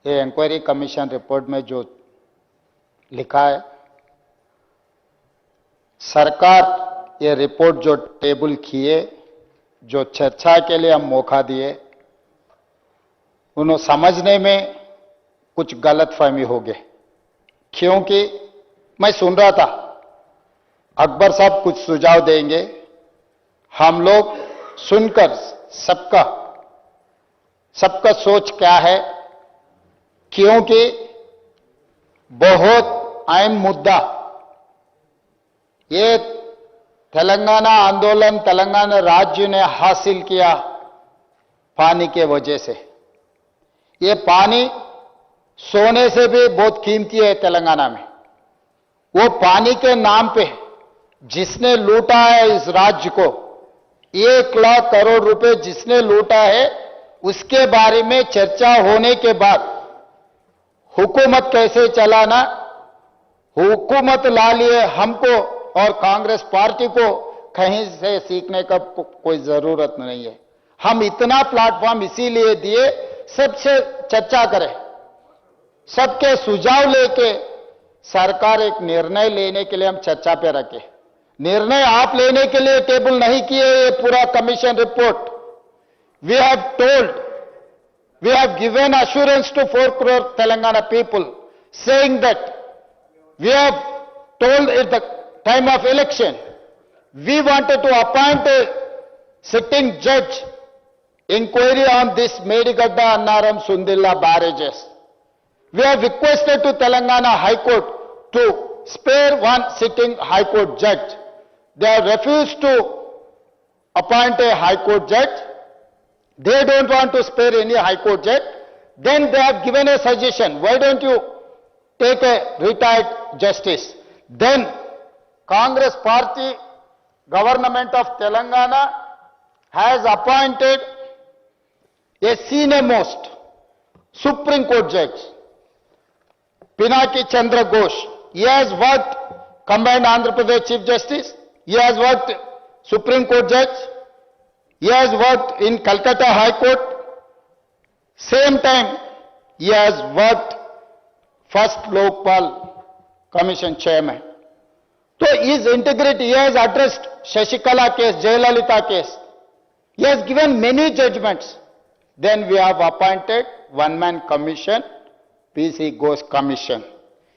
ये inquiry commission report में जो लिखा है, सरकार ये रिपोर्ट जो टेबल किए, जो चर्चा के लिए हम मौका दिए, उन्हें समझने में कुछ गलतफहमी हो गए। क्योंकि मैं सुन रहा था अकबर साहब कुछ सुझाव देंगे, हम लोग सुनकर सबका सोच क्या है, क्योंकि बहुत अहम मुद्दा ये तेलंगाना आंदोलन, तेलंगाना राज्य ने हासिल किया पानी के वजह से। ये पानी सोने से भी बहुत कीमती है तेलंगाना में। वो पानी के नाम पे जिसने लूटा है इस राज्य को, 1 लाख करोड़ रुपए जिसने लूटा है, उसके बारे में चर्चा होने के बाद हुकूमत कैसे चलाना, हुकूमत ला लिए हमको और कांग्रेस पार्टी को कहीं से सीखने का कोई जरूरत नहीं है। हम इतना प्लेटफॉर्म इसीलिए दिए, सबसे चर्चा करें, सबके सुझाव लेके सरकार एक निर्णय लेने के लिए हम चर्चा पे रखे। निर्णय आप लेने के लिए टेबल नहीं किए ये पूरा commission report. We have told, we have given assurance to 4 crore Telangana people, saying that we have told at the time of election, we wanted to appoint a sitting judge inquiry on this Medigadda, Annaram, Sundilla barrages. We have requested to Telangana High Court to spare one sitting High Court judge. They have refused to appoint a High Court judge. They don't want to spare any High Court judge. Then they have given a suggestion, why don't you take a retired justice? Then Congress Party, government of Telangana has appointed a senior most Supreme Court judge, Pinaki Chandra Ghosh. He has worked combined Andhra Pradesh Chief Justice. He has worked Supreme Court judge. He has worked in Calcutta High Court. Same time, he has worked first Lokpal Commission Chairman. So his integrity, he has addressed Shashikala case, Jayalalitha case. He has given many judgments. Then we have appointed one-man commission, PC Ghosh Commission.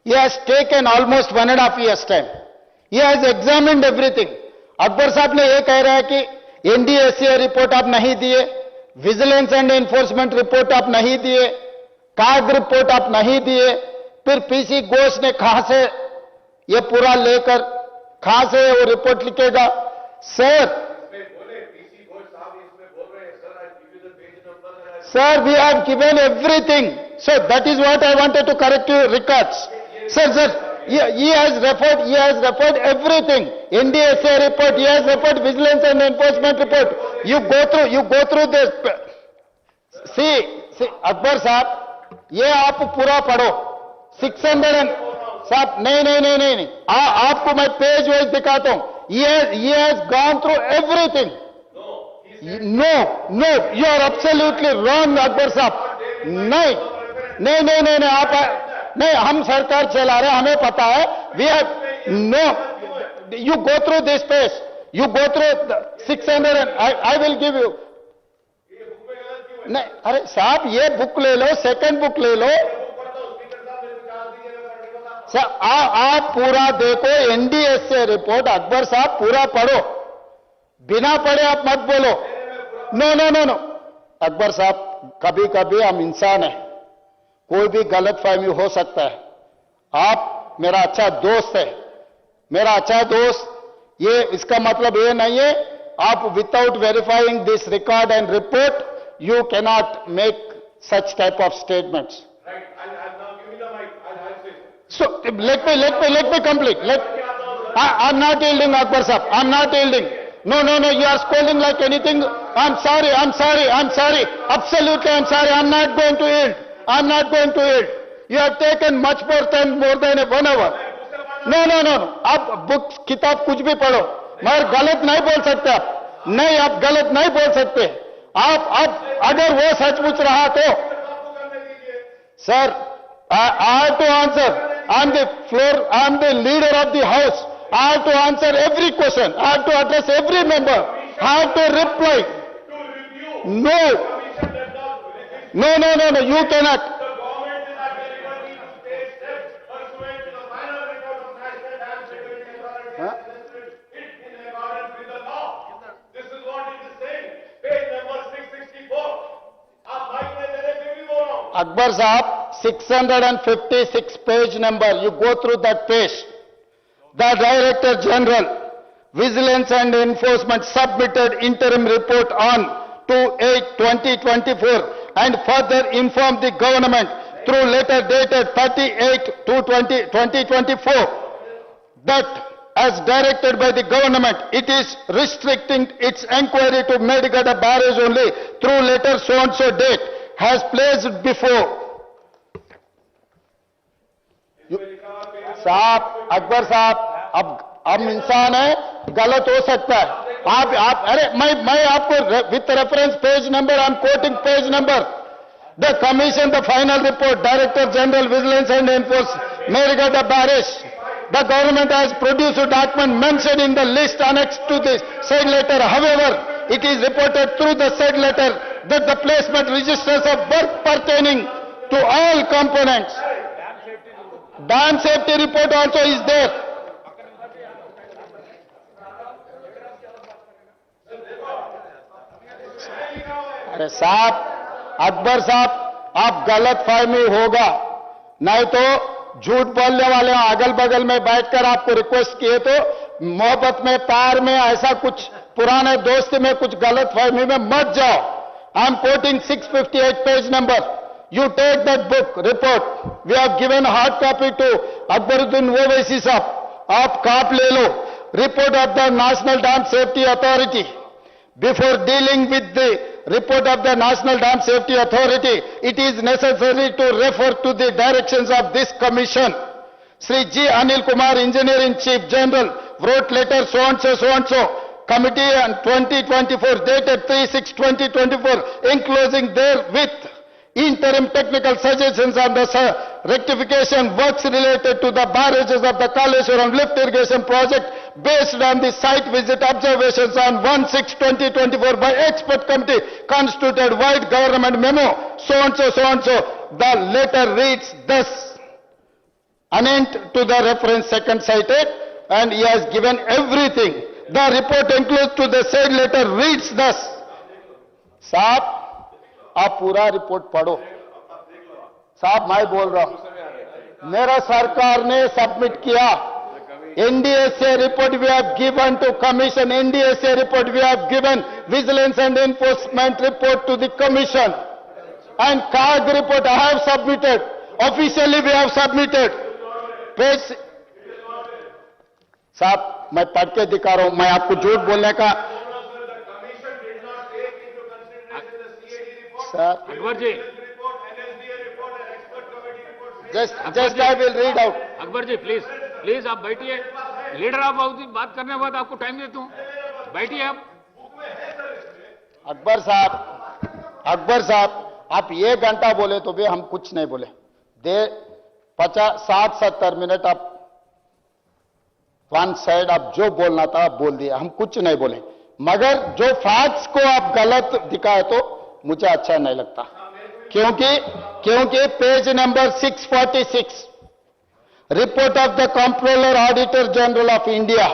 He has taken almost 1.5 years time. He has examined everything. Akbar साहब ने ये कह रहा है कि NDSA report आप नहीं दिए, विजिलेंस एंड एनफोर्समेंट रिपोर्ट आप नहीं दिए, काग रिपोर्ट आप नहीं दिए, फिर पीसी घोष ने कहां से ये पूरा लेकर कहां से वो रिपोर्ट लिखेगा? Sir, Sir, we have given everything. So that is what I wanted to correct your records. Sir, he has referred everything. NDSA report, he has referred vigilance and enforcement report. You go through this. See, Akbar साहब, ये आप पूरा पढ़ो. 600 साहब, नहीं. आपको मैं page wise दिखाता हूँ. He has gone through everything. No, you are absolutely wrong, Akbar साहब. नहीं, आप नहीं, हम सरकार चला रहे, हमें पता है. We have no. You go through this page. You go through the 600 and I will give you. नहीं, अरे साहब ये बुक ले लो, सेकंड बुक ले लो. सर आप पूरा देखो, एनडीएसए रिपोर्ट अकबर साहब पूरा पढ़ो. बिना पढ़े आप मत बोलो. नो. अकबर साहब, कभी कभी हम इंसान हैं, कोई भी गलतफहमी हो सकता है. आप मेरा अच्छा दोस्त है, मेरा अच्छा दोस्त. ये इसका मतलब ये नहीं है आप without verifying this record and report you can not make such type of statements. So let me complete. I'm not yielding, Akbar sahab. I'm not yielding. No. You are scolding like anything. I'm sorry. Absolutely, I'm sorry. I'm not going to yield. You have taken much more than 1 hour. No. आप book किताब कुछ भी पढ़ो, मगर गलत नहीं बोल सकते आप. नहीं, आप गलत नहीं बोल सकते. आप अगर वो सचमुच रहा तो Sir, I have to answer. I'm the floor, I'm the leader of the house. I have to answer every question. I have to address every member. I have to reply. No. No, no, no, no, you cannot. The government is at liberty to take steps pursuant to the final report of National Dam Security Authority Huh? it in accordance with the law. This is what it is saying. Page number 664. आप mic में दे रहे भी बोल रहा हूँ. Akbar Sahab, 656 page number, you go through that page. The Director General, Vigilance and Enforcement submitted interim report on 2/8/2024 and further informed the government through letter dated 38/2/2024 that as directed by the government, it is restricting its inquiry to Medgada barrage only through letter so and so date has placed before. साहब, अकबर साहब, अब इंसान है, गलत हो सकता है. आप अरे मैं आपको with reference page number, I am quoting page number. The commission, the final report, director general vigilance and enforcement, Medgada barrage. The government has produced a document mentioned in the list annexed to this said letter. However, it is reported through the said letter that the placement registers of work pertaining to all components. Dam safety report also is there. अरे साहब, अकबर साहब, आप गलत फहमी होगा, नहीं तो झूठ बोलने वाले अगल बगल में बैठकर आपको रिक्वेस्ट किए तो मोहब्बत में, प्यार में, ऐसा कुछ पुराने दोस्ती में कुछ गलत फहमी में मत जाओ. I am quoting 658 page number. You take that book, report. We have given hard copy to Akbaruddin Owaisi Sahab. आप काप ले लो. Report of the National Dam Safety Authority. Before dealing with the report of the National Dam Safety Authority, it is necessary to refer to the directions of this commission. Sri G. Anil Kumar, Engineering Chief General, wrote letter so and so, committee on 2024, dated 3/6/2024, enclosing therewith interim technical suggestions on the rectification works related to the barrages of the Kaleshwaram lift irrigation project based on the site visit observations on 1/6/2024 by expert committee constituted white government memo so and so. The letter reads thus, anent to the reference second cited, and he has given everything. The report includes to the said letter reads thus. साहब, आप पूरा report पढ़ो. साहब, मैं बोल रहा हूं, मेरा सरकार ने सबमिट किया. NDSA report we have given to commission. NDSA report we have given vigilance and enforcement report to the commission. And CAG report I have submitted. Officially we have submitted. Page. साहब, मैं पढ़ के दिखा रहा हूं. मैं आपको झूठ बोलने का. Sir, Akbar ji, just I will read out. Akbar ji please आप बैठिए. लीडर आप बात करने के बाद आपको टाइम देता हूँ. बैठिए आप. अकबर साहब, आप 1 घंटा बोले तो भी हम कुछ नहीं बोले. 60-70 मिनट आप वन साइड आप जो बोलना था आप बोल दिया. हम कुछ नहीं बोले, मगर जो फैक्ट्स को आप गलत दिखाए तो मुझे अच्छा नहीं लगता. क्योंकि page number 646, report of the controller auditor general of India.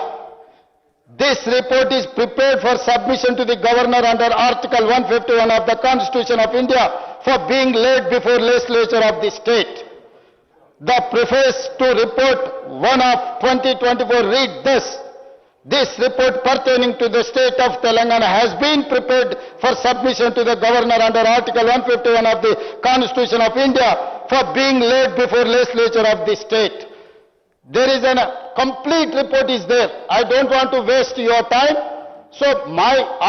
This report is prepared for submission to the governor under article 151 of the constitution of India for being laid before legislature of the state. The preface to report 1 of 2024 read this. This report pertaining to the state of Telangana has been prepared for submission to the governor under Article 151 of the Constitution of India for being laid before legislature of the state. There is a complete report is there. I don't want to waste your time. So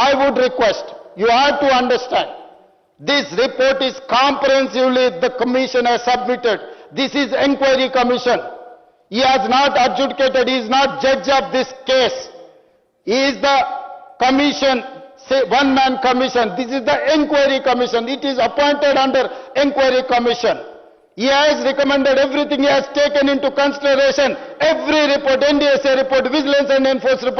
I would request, you have to understand, this report is comprehensively the commission has submitted. This is inquiry commission. He has not adjudicated, he is not judge of this case. He is the commission, say one-man commission. This is the inquiry commission. It is appointed under inquiry commission. He has recommended everything, he has taken into consideration every report, NDSA report, Vigilance and Enforcement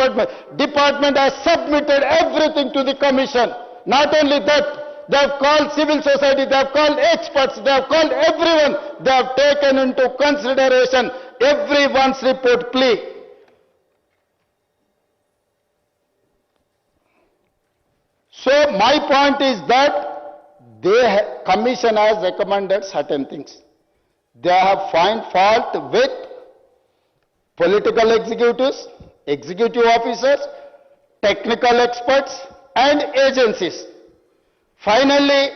Department has submitted everything to the commission. Not only that, they have called civil society, they have called experts, they have called everyone, they have taken into consideration everyone's report plea. So my point is that commission has recommended certain things. They have found fault with political executives, executive officers, technical experts and agencies. Finally,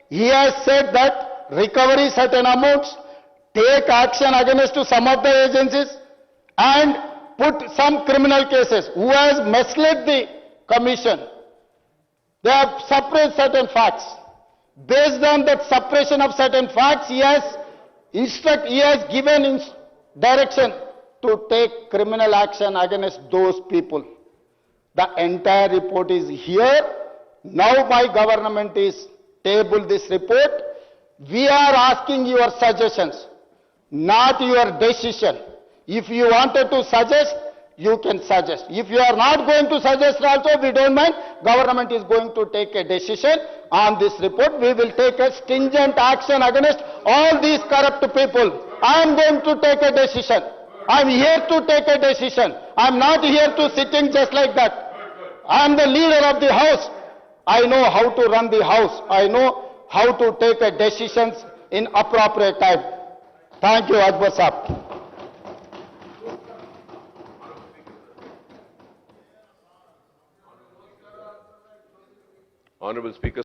he has said that recovery certain amounts, take action against some of the agencies and put some criminal cases. Who has misled the commission? They have suppressed certain facts. Based on that suppression of certain facts, he has given direction to take criminal action against those people. The entire report is here. Now my government is tabled this report. We are asking your suggestions, not your decision. If you wanted to suggest, you can suggest. If you are not going to suggest also, we don't mind. Government is going to take a decision on this report. We will take a stringent action against all these corrupt people. I am going to take a decision. I am here to take a decision. I am not here to sitting just like that. I am the leader of the house. I know how to run the house. I know how to take a decisions in appropriate time. Thank you, Akbar Sahab. Honorable Speaker.